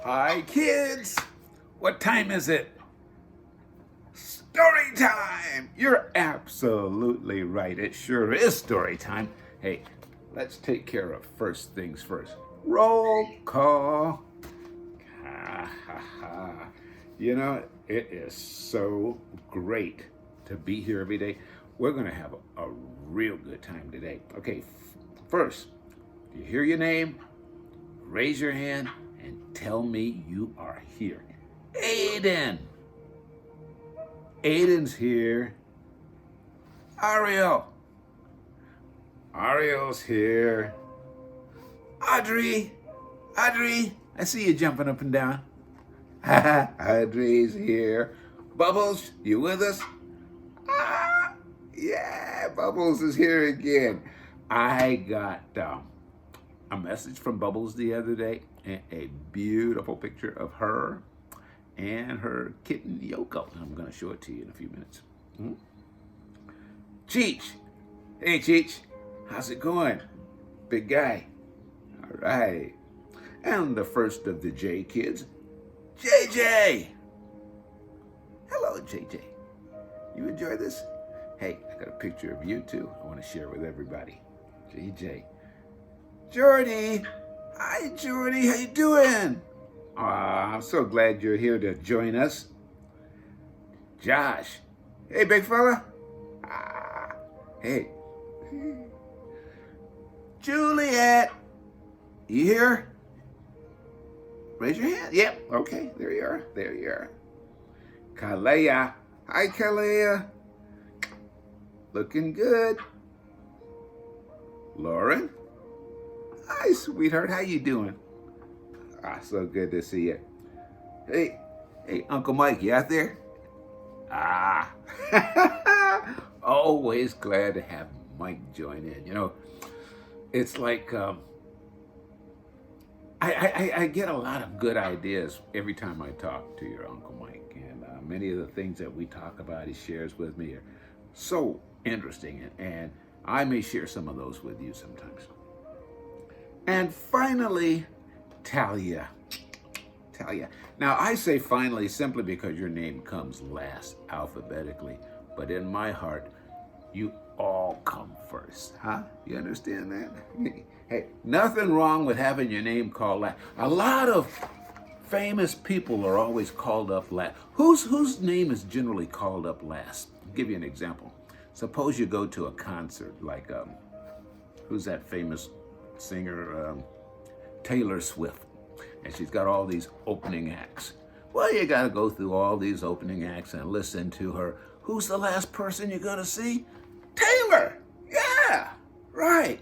Hi, kids. What time is it? Story time. You're absolutely right. It sure is story time. Hey, let's take care of first things first. Roll call. Ha ha ha. You know, it is so great to be here every day. We're going to have a real good time today. Okay, first, do you hear your name? Raise your hand and tell me you are here. Aiden. Aiden's here. Ariel. Ariel's here. Audrey. Audrey. I see you jumping up and down. Audrey's here. Bubbles, you with us? Ah, yeah, Bubbles is here again. I got a message from Bubbles the other day, and a beautiful picture of her and her kitten Yoko. I'm going to show it to you in a few minutes. Cheech. Hey, Cheech. How's it going? Big guy. All right. And the first of the J kids, JJ. Hello, JJ. You enjoy this? Hey, I got a picture of you too. I want to share with everybody. JJ. Jordy. Hi, Jordy. How you doing? I'm so glad you're here to join us. Josh. Hey, big fella. Hey. Juliet. You here? Raise your hand. Yep. Okay. There you are. There you are. Kalea. Hi, Kalea. Looking good. Lauren. Hi, sweetheart. How you doing? So good to see you. Hey, Uncle Mike, you out there? Always glad to have Mike join in. You know, it's like I get a lot of good ideas every time I talk to your Uncle Mike, and many of the things that we talk about, he shares with me, are so interesting, and I may share some of those with you sometimes. And finally, Talia. Talia. Now, I say finally simply because your name comes last alphabetically, but in my heart, you all come first, huh? You understand that? Hey, nothing wrong with having your name called last. A lot of famous people are always called up last. Whose name is generally called up last? I'll give you an example. Suppose you go to a concert like, who's that famous singer? Taylor Swift. And she's got all these opening acts. Well, you got to go through all these opening acts and listen to her. Who's the last person you're going to see? Taylor! Yeah, right.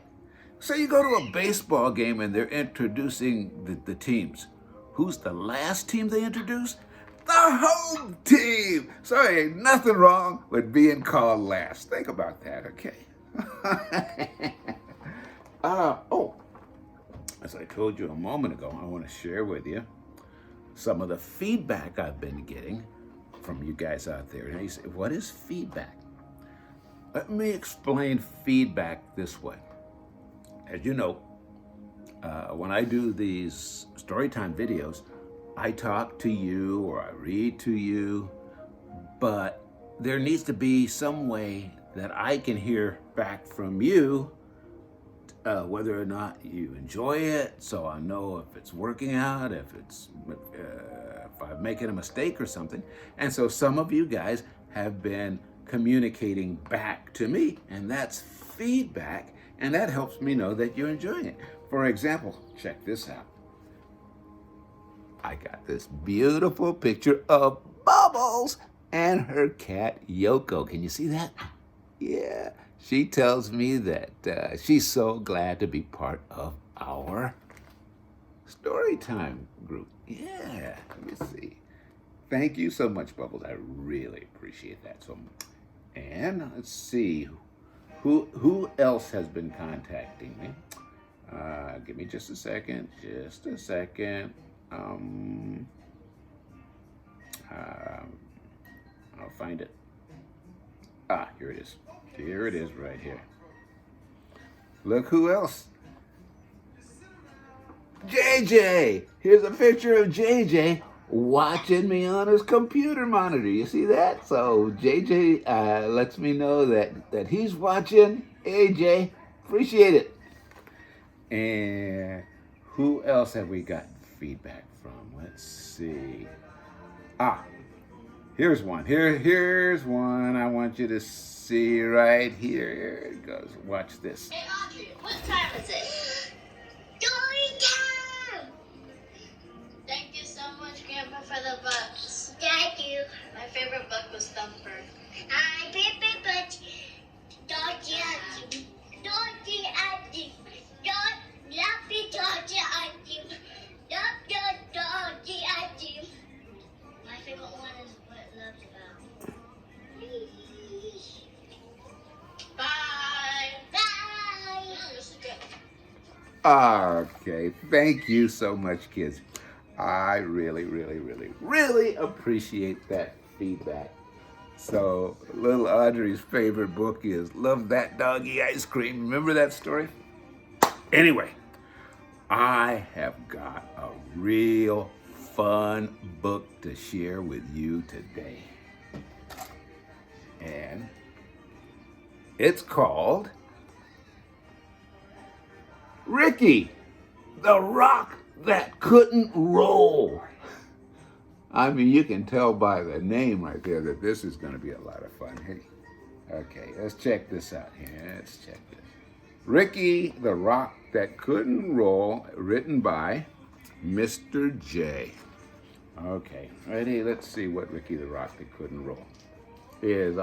So you go to a baseball game and they're introducing the teams. Who's the last team they introduce? The home team! So ain't nothing wrong with being called last. Think about that, okay? As I told you a moment ago, I want to share with you some of the feedback I've been getting from you guys out there. And you say, what is feedback? Let me explain feedback this way. As you know, when I do these storytime videos, I talk to you or I read to you, but there needs to be some way that I can hear back from you whether or not you enjoy it, so I know if it's working out, if I'm making a mistake or something. And so some of you guys have been communicating back to me, and that's feedback, and that helps me know that you're enjoying it. For example, check this out. I got this beautiful picture of Bubbles and her cat Yoko. Can you see that? Yeah. She tells me that she's so glad to be part of our Storytime group. Yeah, let me see. Thank you so much, Bubbles. I really appreciate that. So, and let's see, who else has been contacting me? Give me just a second. Just a second. I'll find it. Here it is. Here it is right here. Look who else. JJ! Here's a picture of JJ watching me on his computer monitor. You see that? So JJ lets me know that he's watching. Hey, Jay, appreciate it. And who else have we gotten feedback from? Let's see. Ah, here's one. Here's one I want you to see right here. Here it goes. Watch this. Hey, Audrey, what time is it? Story time! Thank you so much, Grandpa, for the books. Thank you. My favorite book was Thumper. My favorite book, Doggy Auntie. Doggy Auntie. Lappy Doggy Auntie. Doggy Auntie. My favorite one is What Love's About. Bye. Bye. This is good. Okay, thank you so much, kids. I really, really, really, really appreciate that feedback. So, little Audrey's favorite book is Love That Doggy Ice Cream. Remember that story? Anyway, I have got a real fun book to share with you today. And it's called Ricky, the Rock That Couldn't Roll. I mean, you can tell by the name right there that this is going to be a lot of fun. Hey, okay, let's check this out here. Let's check this. Ricky, the Rock That Couldn't Roll, written by Mr. J. Okay, ready? Let's see what Ricky the Rock That Couldn't Roll is.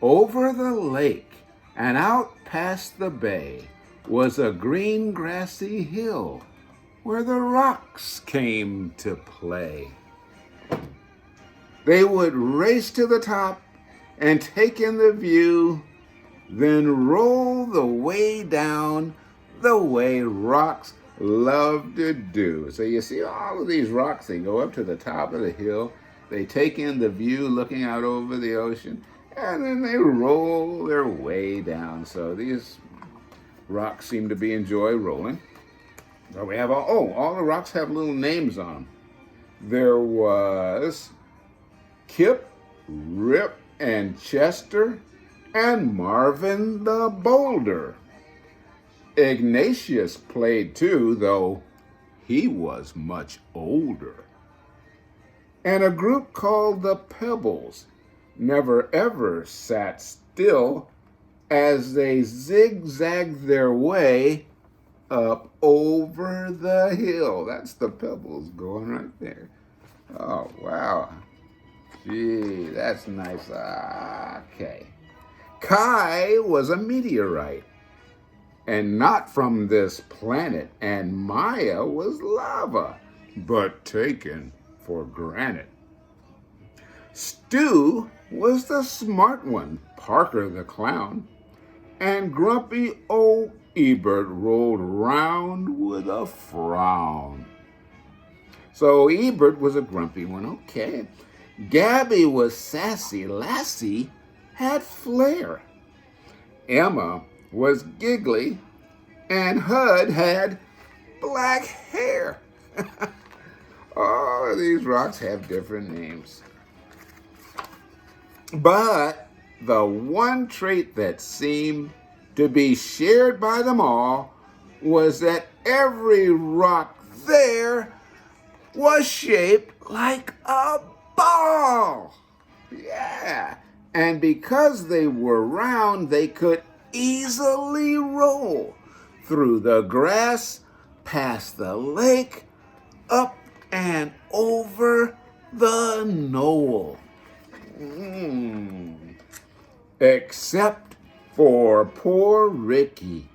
Over the lake and out past the bay was a green grassy hill where the rocks came to play. They would race to the top and take in the view, then roll the way down the way rocks love to do. So you see all of these rocks, they go up to the top of the hill, they take in the view looking out over the ocean, and then they roll their way down. So these rocks seem to be enjoy rolling. So we have all the rocks have little names on them. There was Kip, Rip, and Chester, and Marvin the Boulder. Ignatius played too, though he was much older. And a group called the Pebbles never ever sat still as they zigzagged their way up over the hill. That's the Pebbles going right there. Oh, wow. Gee, that's nice. Okay. Kai was a meteorite and not from this planet, and Maya was lava, but taken for granted. Stu was the smart one, Parker the clown, and grumpy old Ebert rolled round with a frown. So Ebert was a grumpy one, okay. Gabby was sassy, Lassie had flair. Emma was giggly, and Hud had black hair. All of these rocks have different names. But the one trait that seemed to be shared by them all was that every rock there was shaped like a ball. Yeah. And because they were round, they could easily roll through the grass, past the lake, up and over the knoll. Except for poor Ricky,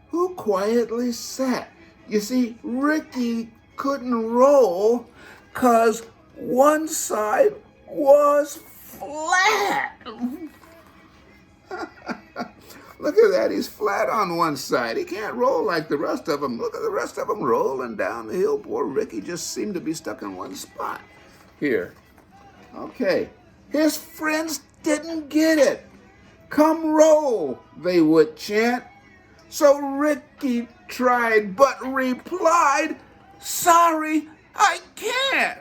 who quietly sat. You see, Ricky couldn't roll 'cause one side was flat. Look at that, he's flat on one side. He can't roll like the rest of them. Look at the rest of them rolling down the hill. Poor Ricky just seemed to be stuck in one spot. Here. Okay. His friends didn't get it. Come roll, they would chant. So Ricky tried, but replied, "Sorry, I can't."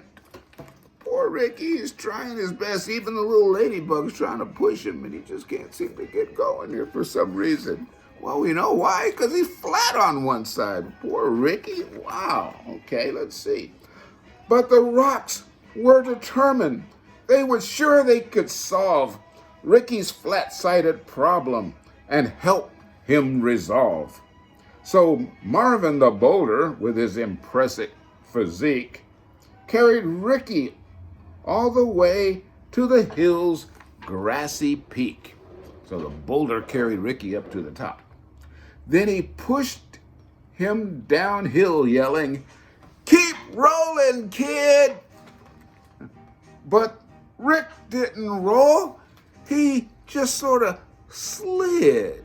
Poor Ricky is trying his best. Even the little ladybug's trying to push him, and he just can't seem to get going here for some reason. Well, we know why, because he's flat on one side. Poor Ricky. Wow. Okay, let's see. But the rocks were determined. They were sure they could solve Ricky's flat-sided problem and help him resolve. So Marvin the boulder, with his impressive physique, carried Ricky all the way to the hill's grassy peak. So the boulder carried Ricky up to the top. Then he pushed him downhill, yelling, "Keep rolling, kid!" But Rick didn't roll. He just sort of slid.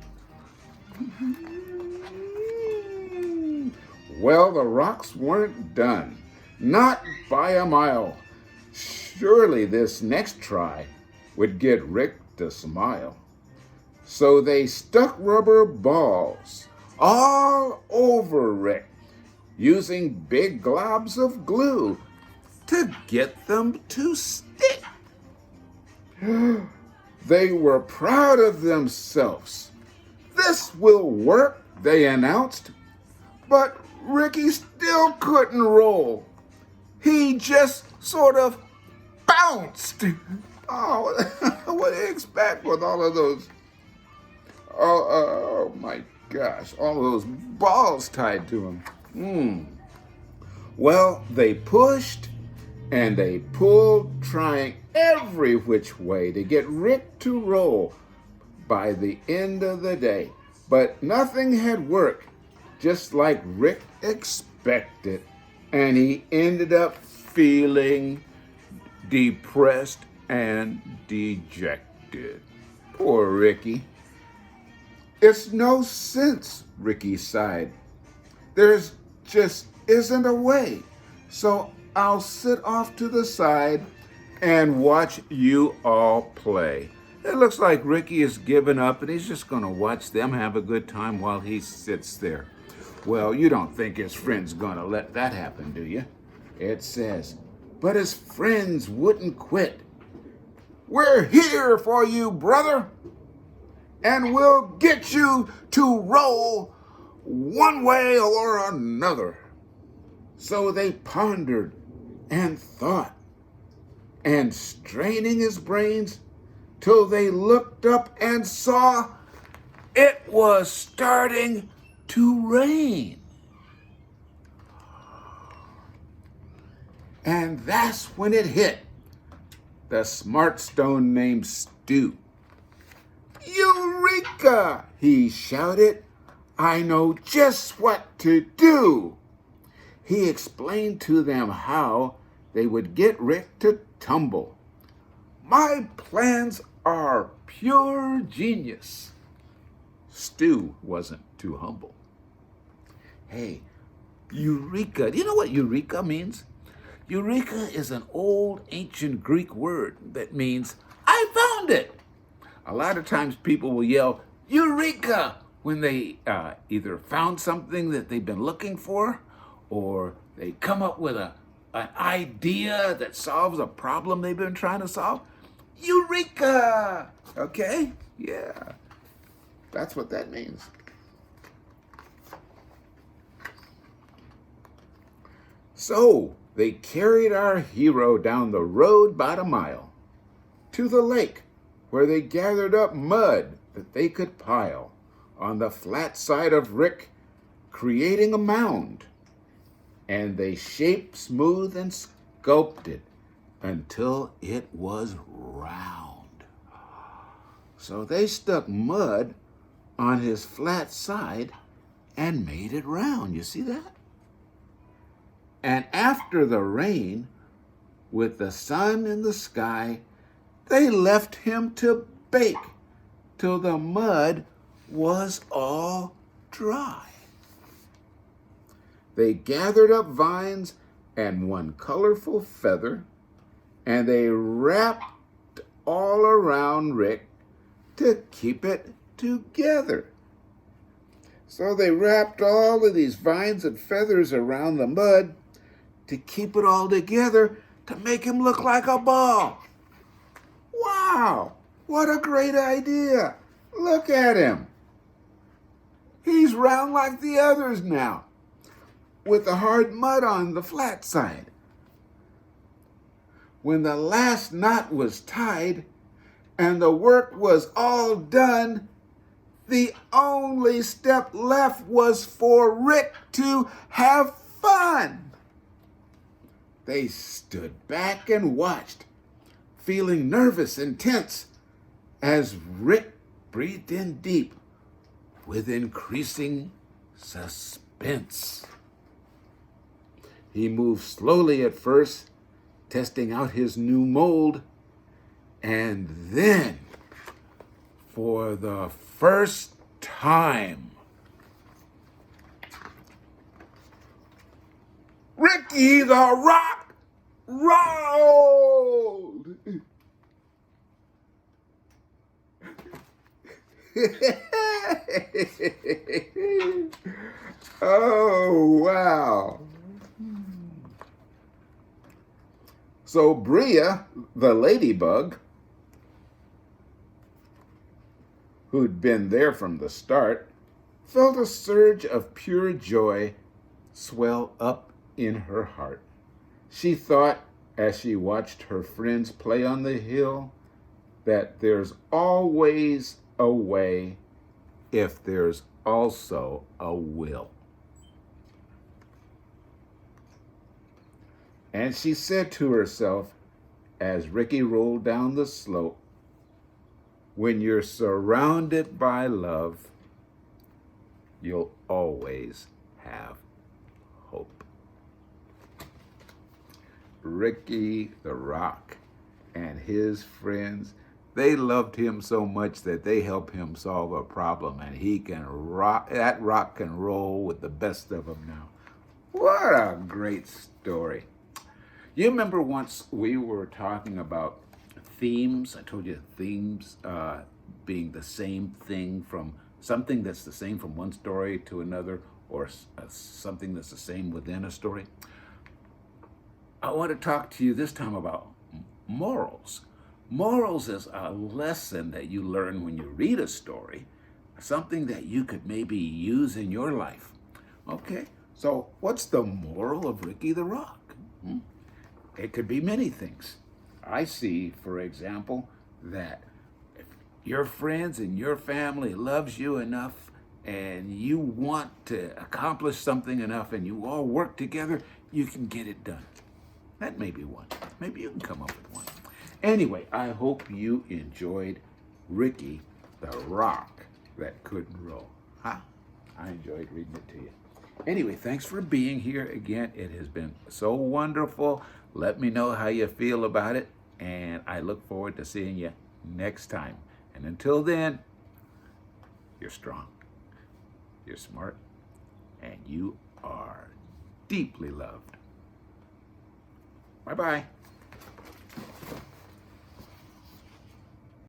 Well, the rocks weren't done. Not by a mile. Surely this next try would get Rick to smile. So they stuck rubber balls all over Rick, using big globs of glue to get them to stick. They were proud of themselves. "This will work," they announced. But Ricky still couldn't roll. He just sort of bounced. Oh, what do you expect with all of those? Oh my gosh, all of those balls tied to him. Well, they pushed and they pulled, trying every which way to get Rick to roll by the end of the day. But nothing had worked just like Rick expected, and he ended up feeling depressed and dejected. Poor Ricky. "It's no sense," Ricky sighed. "There's just isn't a way. So I'll sit off to the side and watch you all play." It looks like Ricky has given up and he's just going to watch them have a good time while he sits there. Well, you don't think his friend's going to let that happen, do you? It says, but his friends wouldn't quit. "We're here for you, brother, and we'll get you to roll one way or another." So they pondered and thought, and straining his brains till they looked up and saw it was starting to rain. And that's when it hit the smart stone named Stu. "Eureka!" he shouted. "I know just what to do." He explained to them how they would get Rick to tumble. "My plans are pure genius." Stu wasn't too humble. Hey, Eureka. Do you know what Eureka means? Eureka is an old ancient Greek word that means, "I found it." A lot of times people will yell, "Eureka!" when they either found something that they've been looking for, or they come up with an idea that solves a problem they've been trying to solve. Eureka! Okay? Yeah. That's what that means. So they carried our hero down the road about a mile to the lake, where they gathered up mud that they could pile on the flat side of Rick, creating a mound. And they shaped, smooth, and sculpted until it was round. So they stuck mud on his flat side and made it round. You see that? And after the rain, with the sun in the sky, they left him to bake till the mud was all dry. They gathered up vines and one colorful feather, and they wrapped all around Rick to keep it together. So they wrapped all of these vines and feathers around the mud to keep it all together to make him look like a ball. Wow, what a great idea. Look at him. He's round like the others now, with the hard mud on the flat side. When the last knot was tied and the work was all done, the only step left was for Rick to have fun. They stood back and watched, feeling nervous and tense as Rick breathed in deep with increasing suspense. He moved slowly at first, testing out his new mold, and then, for the first time, Ricky the Rock rolled! Oh, wow. So Bria, the ladybug, who'd been there from the start, felt a surge of pure joy swell up in her heart. She thought, as she watched her friends play on the hill, that there's always a way if there's also a will. And she said to herself, as Ricky rolled down the slope, when you're surrounded by love, you'll always have hope. Ricky the Rock and his friends, they loved him so much that they helped him solve a problem, and he can rock, that rock can roll with the best of them now. What a great story. You remember once we were talking about themes? I told you themes being the same thing, from something that's the same from one story to another, or something that's the same within a story. I want to talk to you this time about morals. Morals is a lesson that you learn when you read a story, something that you could maybe use in your life. Okay, so what's the moral of Ricky the Rock? It could be many things. I see, for example, that if your friends and your family loves you enough and you want to accomplish something enough and you all work together, you can get it done. That may be one. Maybe you can come up with one. Anyway, I hope you enjoyed Ricky the Rock that couldn't roll. Huh? I enjoyed reading it to you. Anyway, thanks for being here again. It has been so wonderful. Let me know how you feel about it, and I look forward to seeing you next time. And until then, you're strong, you're smart, and you are deeply loved. Bye-bye.